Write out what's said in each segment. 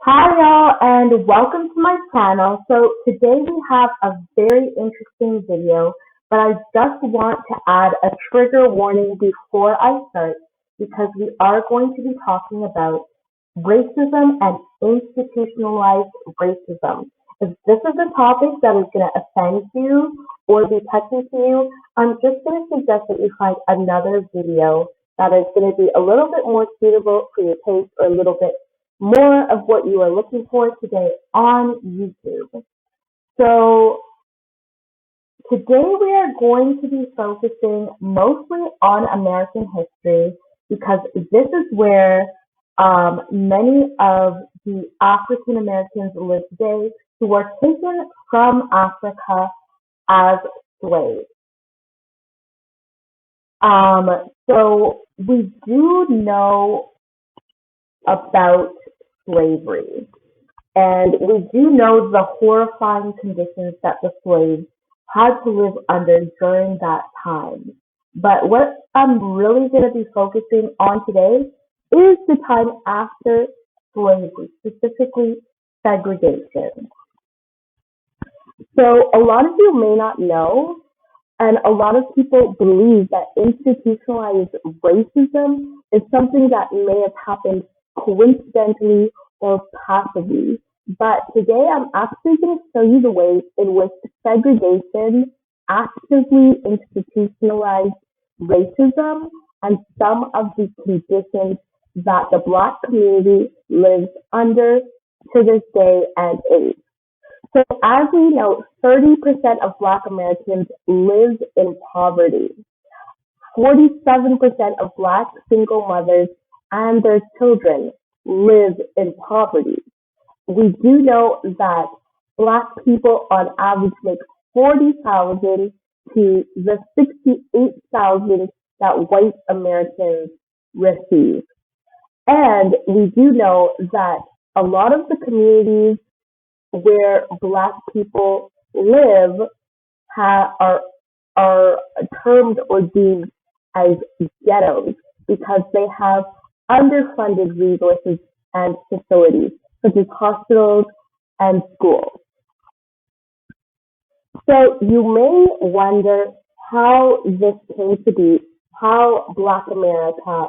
Hi y'all and welcome to my channel. So today we have a very interesting video, but I just want to add a trigger warning before I start because we are going to be talking about racism and institutionalized racism. If this is a topic that is going to offend you or be touching to you, I'm just going to suggest that you find another video that is going to be a little bit more suitable for your taste or a little bit more of what you are looking for today on YouTube. So today we are going to be focusing mostly on American history because this is where many of the African Americans live today who were taken from Africa as slaves. So we do know about slavery. And we do know the horrifying conditions that the slaves had to live under during that time. But what I'm really going to be focusing on today is the time after slavery, specifically segregation. So a lot of you may not know, and a lot of people believe that institutionalized racism is something that may have happened coincidentally or passively. But today I'm actually going to show you the ways in which segregation actively institutionalized racism and some of the conditions that the Black community lives under to this day and age. So as we know, 30% of Black Americans live in poverty. 47% of Black single mothers and their children live in poverty. We do know that Black people on average make 40,000 to the 68,000 that white Americans receive. And we do know that a lot of the communities where Black people live are termed or deemed as ghettos because they have underfunded resources and facilities such as hospitals and schools. So you may wonder how this came to be, how Black America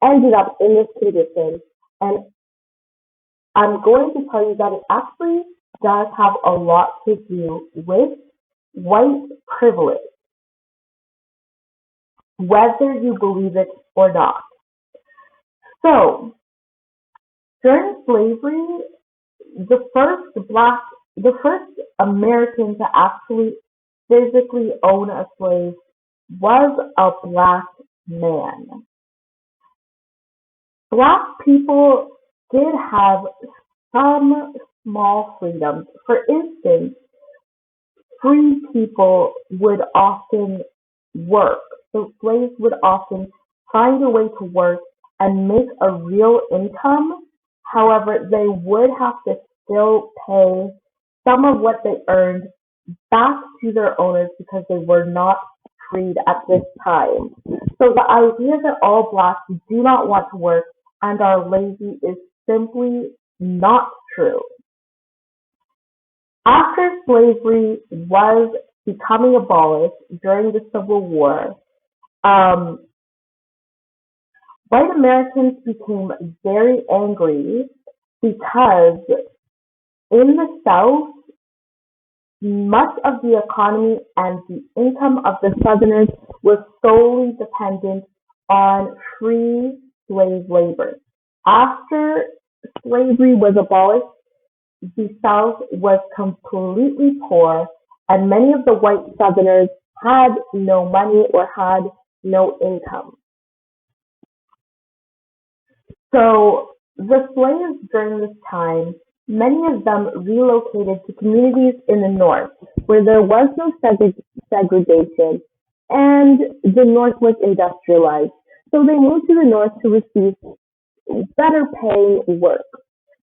ended up in this condition, and I'm going to tell you that it actually does have a lot to do with white privilege, whether you believe it or not. So, during slavery, the first American to actually physically own a slave was a Black man. Black people did have some small freedoms. For instance, free people would often work. So slaves would often find a way to work and make a real income. However, they would have to still pay some of what they earned back to their owners because they were not freed at this time. So the idea that all Blacks do not want to work and are lazy is simply not true. After slavery was becoming abolished during the Civil War, white Americans became very angry because in the South, much of the economy and the income of the Southerners was solely dependent on free slave labor. After slavery was abolished, the South was completely poor, and many of the white Southerners had no money or had no income. So the slaves during this time, many of them relocated to communities in the North where there was no segregation and the North was industrialized. So they moved to the North to receive better paying work.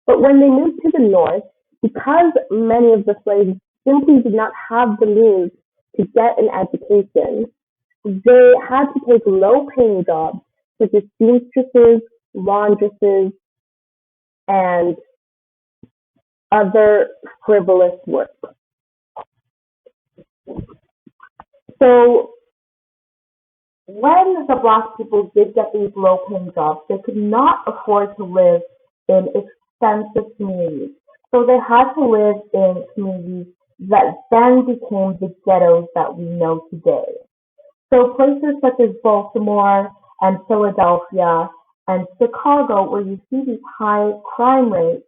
But when they moved to the North, because many of the slaves simply did not have the means to get an education, they had to take low paying jobs such as seamstresses, laundresses, and other frivolous work. So when the black people did get these low-paying jobs, they could not afford to live in expensive communities. So they had to live in communities that then became the ghettos that we know today. So places such as Baltimore and Philadelphia and Chicago, where you see these high crime rates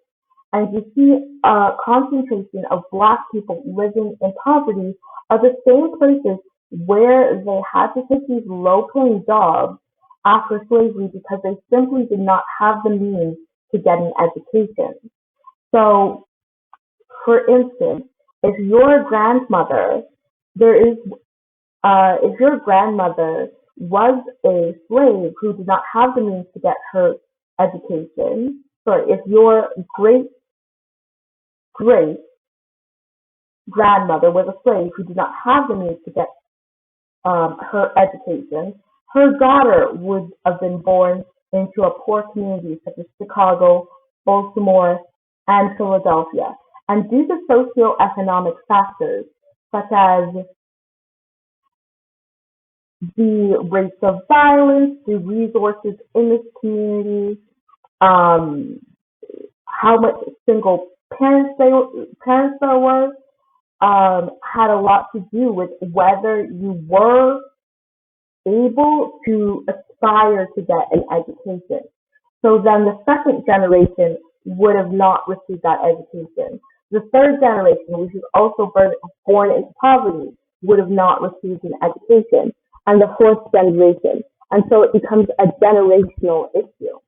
and you see a concentration of black people living in poverty, are the same places where they had to take these low paying jobs after slavery because they simply did not have the means to get an education. So, for instance, if your grandmother, there is, if your grandmother was a slave who did not have the means to get her education, sorry, if your great grandmother was a slave who did not have the means to get her education, her daughter would have been born into a poor community such as Chicago, Baltimore, and Philadelphia. And due to socioeconomic factors such as the rates of violence, the resources in this community, um, how much single parents there were, had a lot to do with whether you were able to aspire to get an education. So then the second generation would have not received that education. The third generation, which is also born into poverty, would have not received an education. And the fourth generation. And so it becomes a generational issue.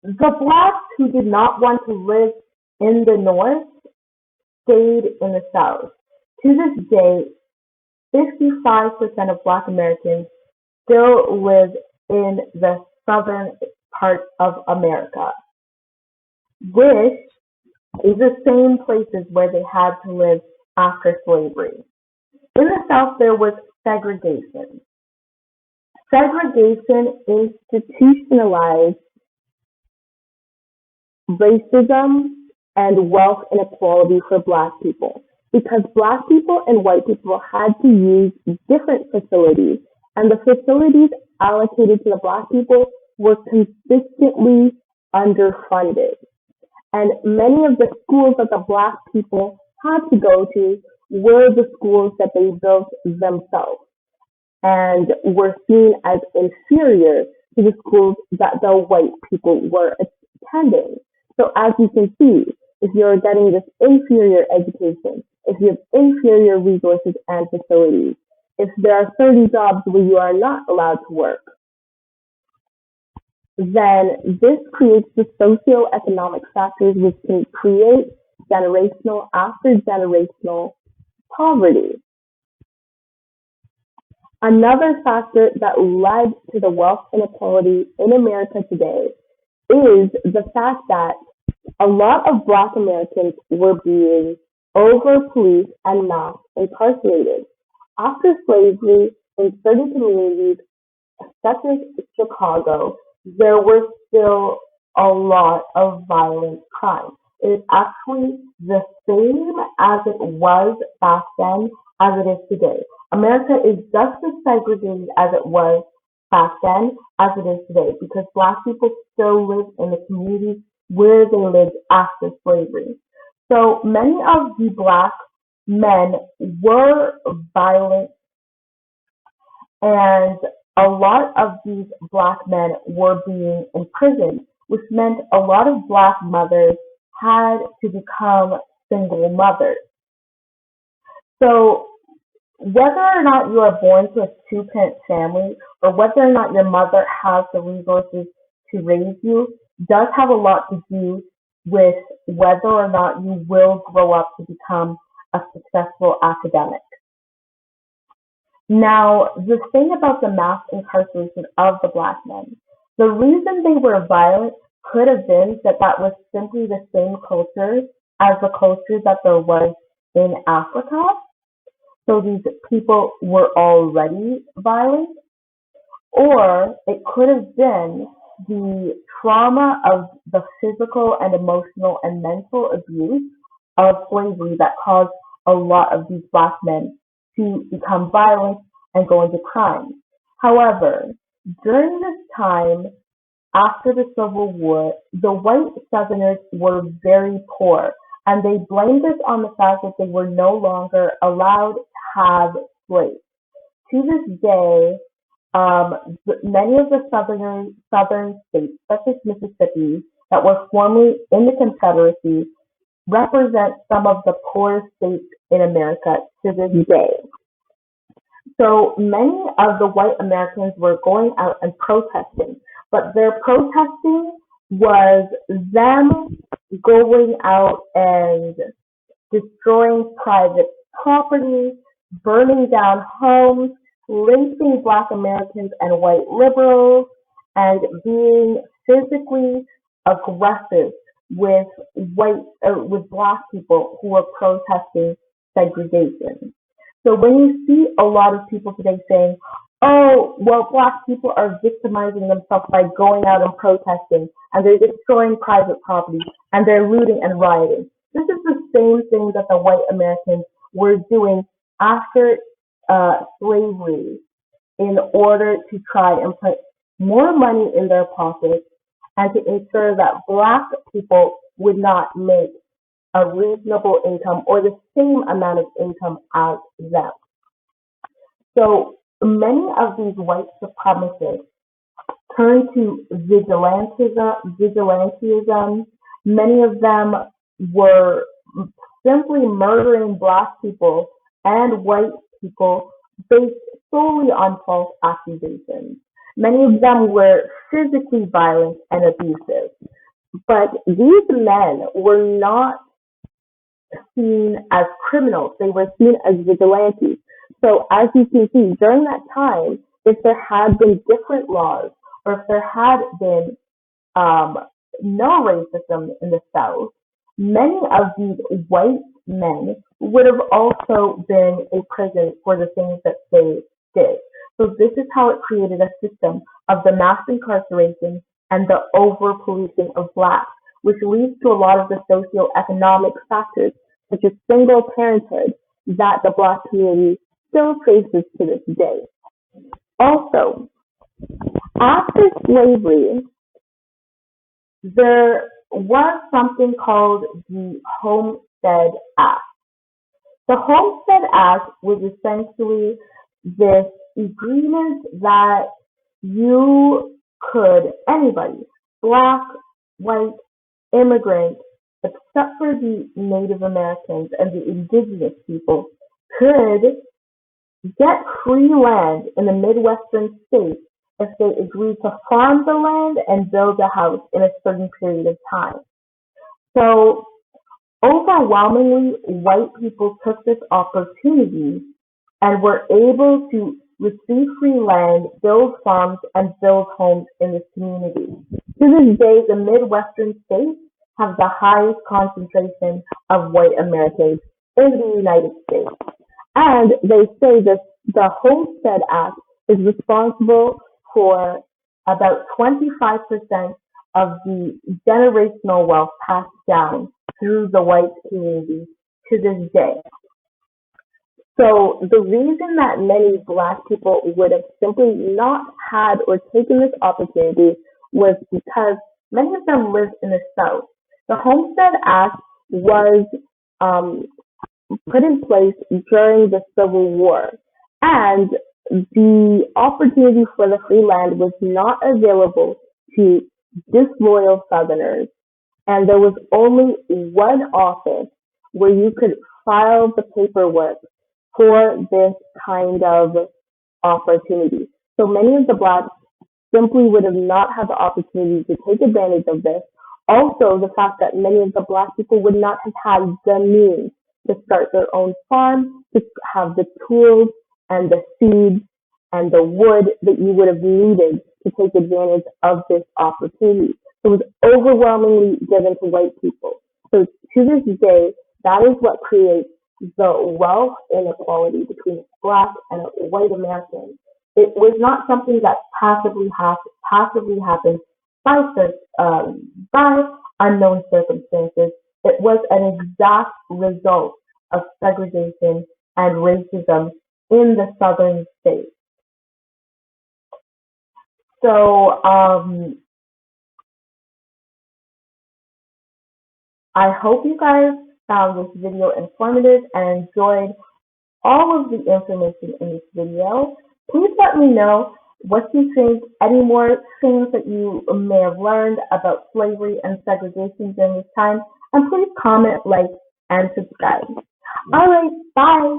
The blacks who did not want to live in the North stayed in the South. To this day, 55% of Black Americans still live in the southern part of America, which is the same places where they had to live after slavery. In the South, there was segregation. Segregation institutionalized racism and wealth inequality for Black people because Black people and white people had to use different facilities, and the facilities allocated to the Black people were consistently underfunded. And many of the schools that the Black people had to go to were the schools that they built themselves and were seen as inferior to the schools that the white people were attending. So as you can see, if you're getting this inferior education, if you have inferior resources and facilities, if there are certain jobs where you are not allowed to work, then this creates the socioeconomic factors which can create generational after generational poverty. Another factor that led to the wealth inequality in America today is the fact that a lot of Black Americans were being over-policed and mass incarcerated. After slavery, in certain communities, such as Chicago, there were still a lot of violent crime. It is actually the same as it was back then as it is today. America is just as segregated as it was back then as it is today because Black people still live in the communities where they lived after slavery. So many of the Black men were violent, and a lot of these Black men were being imprisoned, which meant a lot of Black mothers had to become single mothers. So whether or not you are born to a two-parent family or whether or not your mother has the resources to raise you does have a lot to do with whether or not you will grow up to become a successful academic. Now, the thing about the mass incarceration of the Black men, the reason they were violent could have been that that was simply the same culture as the culture that there was in Africa. So these people were already violent, or it could have been the trauma of the physical and emotional and mental abuse of slavery that caused a lot of these black men to become violent and go into crime. However, during this time, after the Civil War, the white Southerners were very poor, and they blamed this on the fact that they were no longer allowed to have slaves. To this day, many of the southern states, such as Mississippi, that were formerly in the Confederacy, represent some of the poorest states in America to this day. So many of the white Americans were going out and protesting, but their protesting was them going out and destroying private property, burning down homes, lynching black Americans and white liberals, and being physically aggressive with with black people who were protesting segregation. So when you see a lot of people today saying, "Oh, well, black people are victimizing themselves by going out and protesting, and they're destroying private property, and they're looting and rioting," this is the same thing that the white Americans were doing after slavery in order to try and put more money in their pockets and to ensure that black people would not make a reasonable income or the same amount of income as them. So many of these white supremacists turned to vigilantism. Many of them were simply murdering black people and white people based solely on false accusations. Many of them were physically violent and abusive. But these men were not seen as criminals, they were seen as vigilantes. So, as you can see, during that time, if there had been different laws or if there had been um, no racism in the South, many of these white men would have also been in prison for the things that they did. So this is how it created a system of the mass incarceration and the over policing of blacks, which leads to a lot of the socioeconomic factors, such as single parenthood, that the black community still faces to this day. Also, after slavery, there was something called the Homestead Act. The Homestead Act was essentially this agreement that anybody, black, white, immigrant, except for the Native Americans and the indigenous people, could get free land in the Midwestern states if they agreed to farm the land and build a house in a certain period of time. So overwhelmingly, white people took this opportunity and were able to receive free land, build farms, and build homes in this community. To this day, the Midwestern states have the highest concentration of white Americans in the United States. And they say that the Homestead Act is responsible for about 25% of the generational wealth passed down through the white community to this day. So the reason that many black people would have simply not had or taken this opportunity was because many of them lived in the South. The Homestead Act was put in place during the Civil War, and the opportunity for the free land was not available to disloyal Southerners, and there was only one office where you could file the paperwork for this kind of opportunity. So many of the blacks simply would have not had the opportunity to take advantage of this. Also, the fact that many of the black people would not have had the means to start their own farm, to have the tools and the seeds and the wood that you would have needed to take advantage of this opportunity. It was overwhelmingly given to white people. So to this day, that is what creates the wealth inequality between black and white Americans. It was not something that passively happened by unknown circumstances. It was an exact result of segregation and racism in the southern states. So I hope you guys found this video informative and enjoyed all of the information in this video. Please let me know what you think, any more things that you may have learned about slavery and segregation during this time, and please comment, like, and subscribe. All right, bye.